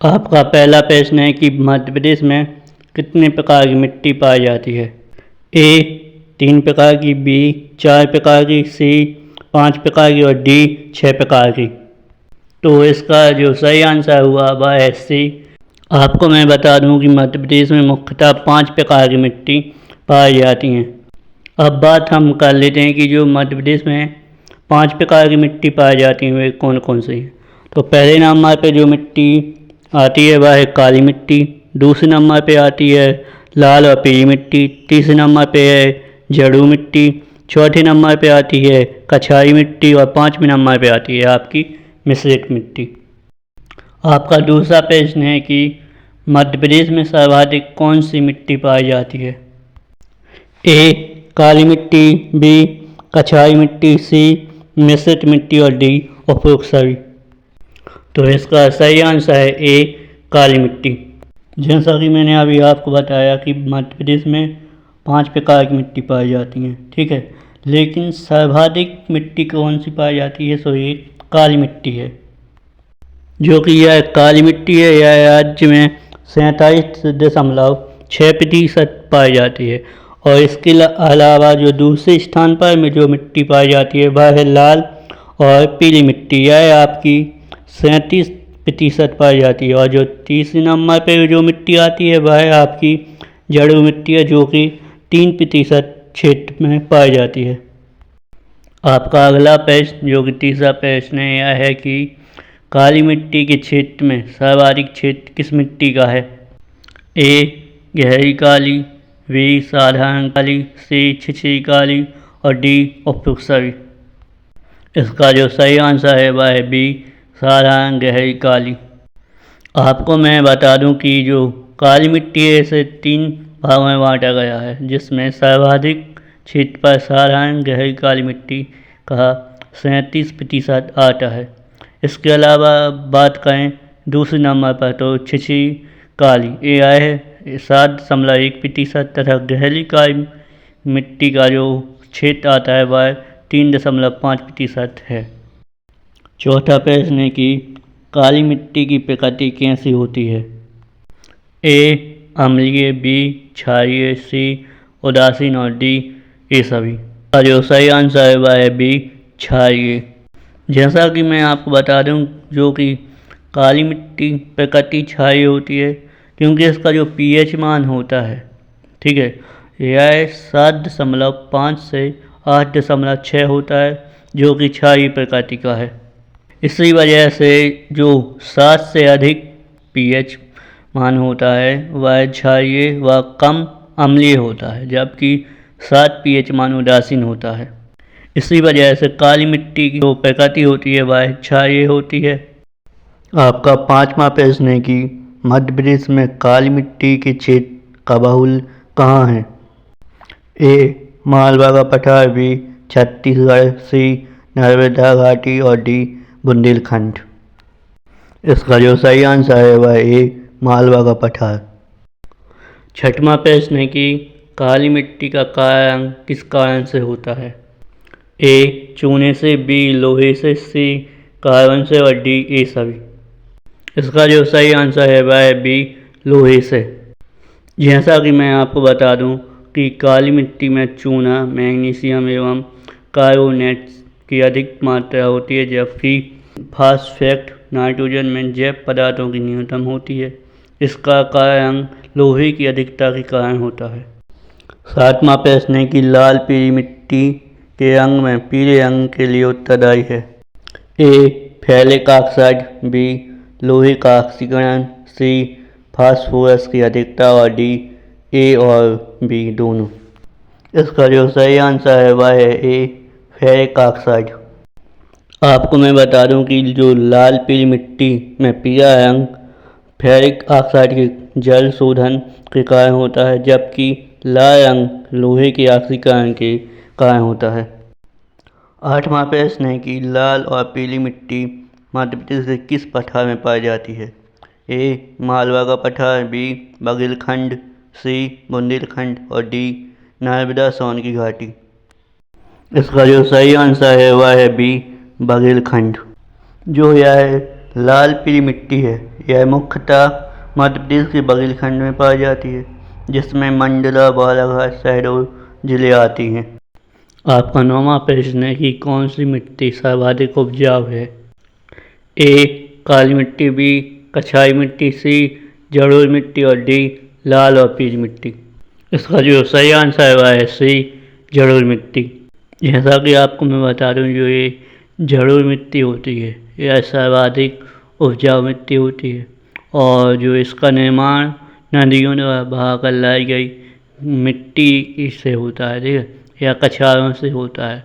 आपका पहला प्रश्न है कि मध्य प्रदेश में कितने प्रकार की मिट्टी पाई जाती है। ए 3 प्रकार की, बी 4 प्रकार की, सी 5 प्रकार की और डी 6 प्रकार की। तो इसका जो सही आंसर हुआ वह है सी। आपको मैं बता दूं कि मध्य प्रदेश में मुख्यतः 5 प्रकार की मिट्टी पाई जाती हैं। अब बात हम कर लेते हैं कि जो मध्य प्रदेश में 5 प्रकार की मिट्टी पाई जाती हैं वे कौन कौन सी हैं। तो पहले नंबर पे जो मिट्टी आती है वह है काली मिट्टी, दूसरे नंबर पे आती है लाल और पीली मिट्टी, तीसरे नंबर पे है जड़ू मिट्टी, चौथे नंबर पे आती है कछारी मिट्टी और पाँचवें नंबर पे आती है आपकी मिश्रित मिट्टी। आपका दूसरा प्रश्न है कि मध्य प्रदेश में सर्वाधिक कौन सी मिट्टी पाई जाती है। ए काली मिट्टी, बी कछारी मिट्टी, सी मिश्रित मिट्टी और डी उपरोक्त सभी। तो इसका सही आंसर है ए काली मिट्टी। जैसा कि मैंने अभी आपको बताया कि मध्य प्रदेश में 5 प्रकार की मिट्टी पाई जाती हैं, ठीक है, लेकिन सर्वाधिक मिट्टी कौन सी पाई जाती है, सो ये काली मिट्टी है। जो कि यह काली मिट्टी है यह राज्य में 47.6% पाई जाती है। और इसके अलावा जो दूसरे स्थान पर में जो मिट्टी पाई जाती है वह है लाल और पीली मिट्टी, यह आपकी 37% पाई जाती है। और जो तीसरे नंबर पर जो मिट्टी आती है वह है आपकी जड़ू मिट्टी है, जो कि 3% क्षेत्र में पाई जाती है। आपका अगला प्रश्न जो कि तीसरा प्रश्न है यह है कि काली मिट्टी के क्षेत्र में सर्वाधिक क्षेत्र किस मिट्टी का है। ए गहरी काली, बी साधारण काली, सी छिछली काली और डी उपरोक्त सभी। इसका जो सही आंसर है वह है बी साधारण गहरी काली। आपको मैं बता दूं कि जो काली मिट्टी है इसे 3 भागों में बांटा गया है, जिसमें सर्वाधिक क्षेत्र पर साधारण गहरी काली मिट्टी का 37% आता है। इसके अलावा बात करें दूसरे नंबर पर तो छिछली काली ये आए है 7.1% तथा गहरी काली मिट्टी का जो क्षेत्र आता है वह 3.5% है। चौथा प्रश्न है कि काली मिट्टी की प्रकृति कैसी होती है। ए अम्लीय, बी क्षारीय, सी उदासीन और डी ये सभी। जो सही आंसर है वह है बी क्षारीय। जैसा कि मैं आपको बता दूं जो कि काली मिट्टी प्रकृति क्षारीय होती है क्योंकि इसका जो pH मान होता है, ठीक है, यह 7.5 से 8.6 होता है, जो कि क्षारीय प्रकृति का है। इसी वजह से जो 7 से अधिक pH मान होता है वह क्षारीय व कम अम्लीय होता है, जबकि 7 pH मान उदासीन होता है। इसी वजह से काली मिट्टी की जो प्रकृति होती है वह क्षारीय होती है। आपका पांचवा प्रश्न है कि मध्य प्रदेश में काली मिट्टी के क्षेत्र का बहुल कहाँ है। ए मालवा का पठार, बी छत्तीसगढ़, सी नर्मदा घाटी और डी बुंदेलखंड। इसका जो सही आंसर है वह ए मालवा का पठार। छठवां प्रश्न है कि काली मिट्टी का काला रंग किस कारण से होता है। ए चूने से, बी लोहे से, सी कार्बन से और डी ये सभी। इसका जो सही आंसर है वह है बी लोहे से। जैसा कि मैं आपको बता दूं कि काली मिट्टी में चूना, मैग्नीशियम एवं कार्बोनेट की अधिक मात्रा होती है, जबकि फास्फेट नाइट्रोजन में जैव पदार्थों की न्यूनतम होती है। इसका कारण लोहे की अधिकता के कारण होता है। सातवां प्रश्न है कि लाल पीली मिट्टी के रंग में पीले रंग के लिए उत्तरदायी है। ए फेरिक ऑक्साइड, बी लोहे का ऑक्सीकरण, सी फास्फोरस की अधिकता और डी ए और बी दोनों। इसका जो सही आंसर है वह है ए फेरिक ऑक्साइड। आपको मैं बता दूं कि जो लाल पीली मिट्टी में पीला रंग फेरिक ऑक्साइड के जल शोधन के कारण होता है, जबकि लाल रंग लोहे के ऑक्सीकरण के कारण होता है। आठवां प्रश्न है कि लाल और पीली मिट्टी मध्य प्रदेश के किस पठार में पाई जाती है। ए मालवा का पठार, बी बघेलखंड, सी बुंदेलखंड और डी नर्मदा सोन की घाटी। इसका जो सही आंसर है वह है बी बघेलखंड। जो यह लाल पीली मिट्टी है यह मुख्यतः मध्य प्रदेश के बघेलखंड में पाई जाती है, जिसमें मंडला, बालाघाट, शहडोल जिले आती हैं। आपका 9वां प्रश्न है कि कौन सी मिट्टी सर्वाधिक उपजाऊ है। ए काली मिट्टी, बी कछाई मिट्टी, सी जलोढ़ मिट्टी और डी लाल और पीली मिट्टी। इसका जो सही आंसर है वह है सी जलोढ़ मिट्टी। जैसा कि आपको मैं बता दूं, जो ये जलोढ़ मिट्टी होती है यह सर्वाधिक उपजाऊ मिट्टी होती है और जो इसका निर्माण नदियों द्वारा बहा कर लाई गई मिट्टी से होता है, ठीक है, या कछारों से होता है।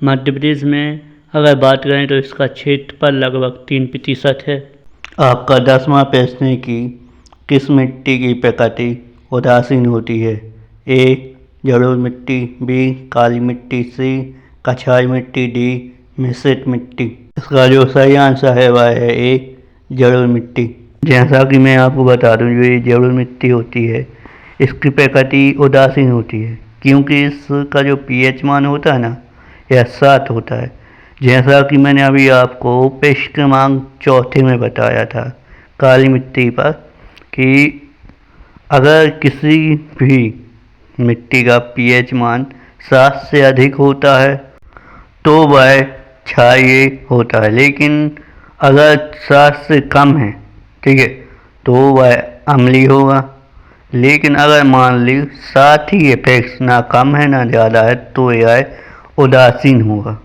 मध्य प्रदेश में अगर बात करें तो इसका क्षेत्रफल लगभग 3% है। आपका 10वां प्रश्न है कि किस मिट्टी की प्रकृति उदासीन होती है। ए जलोढ़ मिट्टी, बी काली मिट्टी, सी कछाई मिट्टी, डी मिश्रित मिट्टी। इसका जो सही आंसर है वह है ए जलोढ़ मिट्टी। जैसा कि मैं आपको बता दूं, जो ये जलोढ़ मिट्टी होती है इसकी प्रकृति उदासीन होती है, क्योंकि इसका जो pH मान होता है ना, यह 7 होता है। जैसा कि मैंने अभी आपको प्रश्न क्रमांक 4 में बताया था काली मिट्टी पर, कि अगर किसी भी मिट्टी का pH मान 7 से अधिक होता है तो वह क्षारीय होता है, लेकिन अगर 7 से कम है, ठीक है, तो वह अम्लीय होगा। लेकिन अगर मान ली 7 ही अपेक्ष ना कम है ना ज़्यादा है तो यह उदासीन होगा।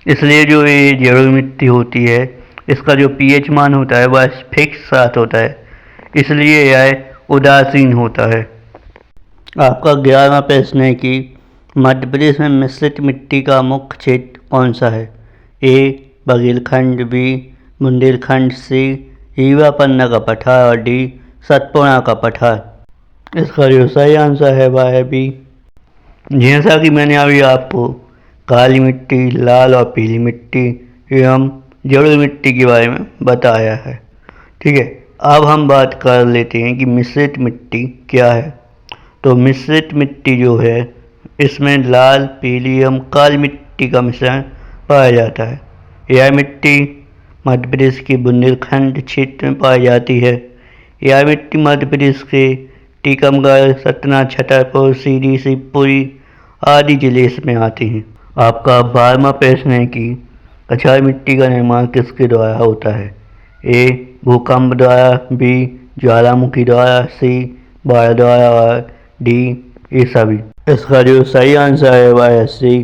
इसलिए जो ये जलोढ़ मिट्टी होती है इसका जो pH मान होता है वह फिक्स 7 होता है, इसलिए यह उदासीन होता है। आपका 11वां प्रश्न है कि मध्य प्रदेश में मिश्रित मिट्टी का मुख्य क्षेत्र कौन सा है। ए बघेलखंड, बी बुंदेलखंड, सी रीवा पन्ना का पठार और डी सतपुड़ा का पठार। इसका जो सही आंसर है वह है बी। जैसा कि मैंने अभी आपको काली मिट्टी, लाल और पीली मिट्टी एवं जलोढ़ मिट्टी के बारे में बताया है, ठीक है। अब हम बात कर लेते हैं कि मिश्रित मिट्टी क्या है। तो मिश्रित मिट्टी जो है इसमें लाल, पीली एवं काली मिट्टी का मिश्रण पाया जाता है। यह मिट्टी मध्य प्रदेश के बुंदेलखंड क्षेत्र में पाई जाती है। यह मिट्टी मध्य प्रदेश के टीकमगढ़, सतना, छतरपुर, सीधी, शिवपुरी आदि जिले में आती हैं। आपका 12वां प्रश्न है कि कछाई मिट्टी का निर्माण किसके द्वारा होता है। ए भूकंप द्वारा, बी ज्वालामुखी द्वारा, सी बाढ़ द्वारा और डी ये सभी। इसका जो सही आंसर है वह है सी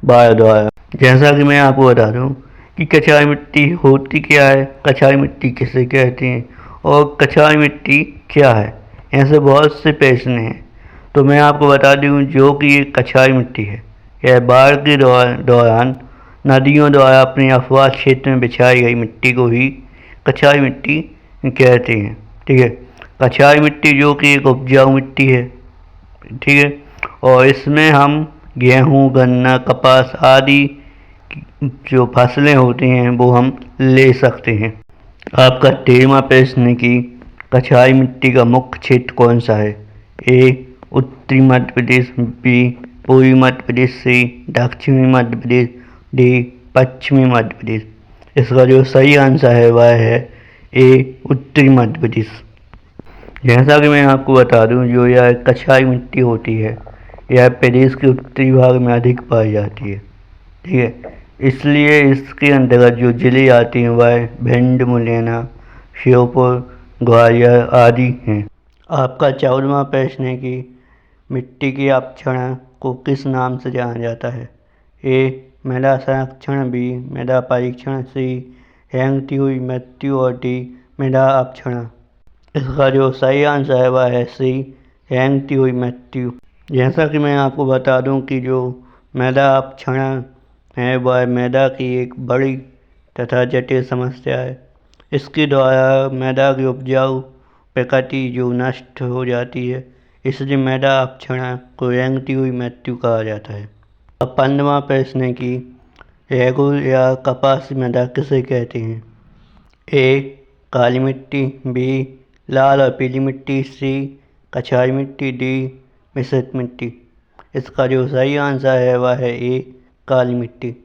बाढ़ द्वारा। जैसा कि मैं आपको बता दूं कि कछाई मिट्टी होती क्या है, कछाई मिट्टी किसे कहते हैं और कछाई मिट्टी क्या है, ऐसे बहुत से प्रश्न हैं। तो मैं आपको बता दूं जो कि ये कछाई मिट्टी है यह बाढ़ के दौरान नदियों द्वारा अपने अफवाह क्षेत्र में बिछाई गई मिट्टी को ही कछाई मिट्टी कहते हैं, ठीक है। कछाई मिट्टी जो कि एक उपजाऊ मिट्टी है, ठीक है, और इसमें हम गेहूँ, गन्ना, कपास आदि जो फसलें होती हैं वो हम ले सकते हैं। आपका 13वां प्रश्न है कि कछाई मिट्टी का मुख्य क्षेत्र कौन सा है। ए उत्तरी मध्य प्रदेश, बी पूर्वी मध्य प्रदेश, सी दक्षिणी मध्य प्रदेश, डी पश्चिमी मध्य प्रदेश। इसका जो सही आंसर है वह है ए उत्तरी मध्य प्रदेश। जैसा कि मैं आपको बता दूं, जो यह कछाई मिट्टी होती है यह प्रदेश के उत्तरी भाग में अधिक पाई जाती है, ठीक है। इसलिए इसके अंतर्गत जो जिले आते हैं वह भिंड, मुरैना, श्योपुर, ग्वालियर आदि हैं। आपका 14वां प्रश्न है कि मिट्टी के अपक्षरण को किस नाम से जाना जाता है। ए मृदा संरक्षण, बी मृदा परीक्षण, सी रेंगती हुई मृत्यु और डी मृदा अपक्षरण। इसका जो सही आंसर है वह है सी रेंगती हुई मृत्यु। जैसा कि मैं आपको बता दूं कि जो मृदा अपक्षरण है वह मृदा की एक बड़ी तथा जटिल समस्या है। इसके द्वारा मृदा की उपजाऊ प्रकृति जो नष्ट हो जाती है, इसलिए मृदा अपक्षरण को रेंगती हुई मृत्यु कहा जाता है। अब 15वां प्रश्न है कि रेगुल या कपासी मृदा किसे कहते हैं। ए काली मिट्टी, बी लाल और पीली मिट्टी, सी कछाई मिट्टी, डी मिश्रित मिट्टी। इसका जो सही आंसर है वह है ए काली मिट्टी।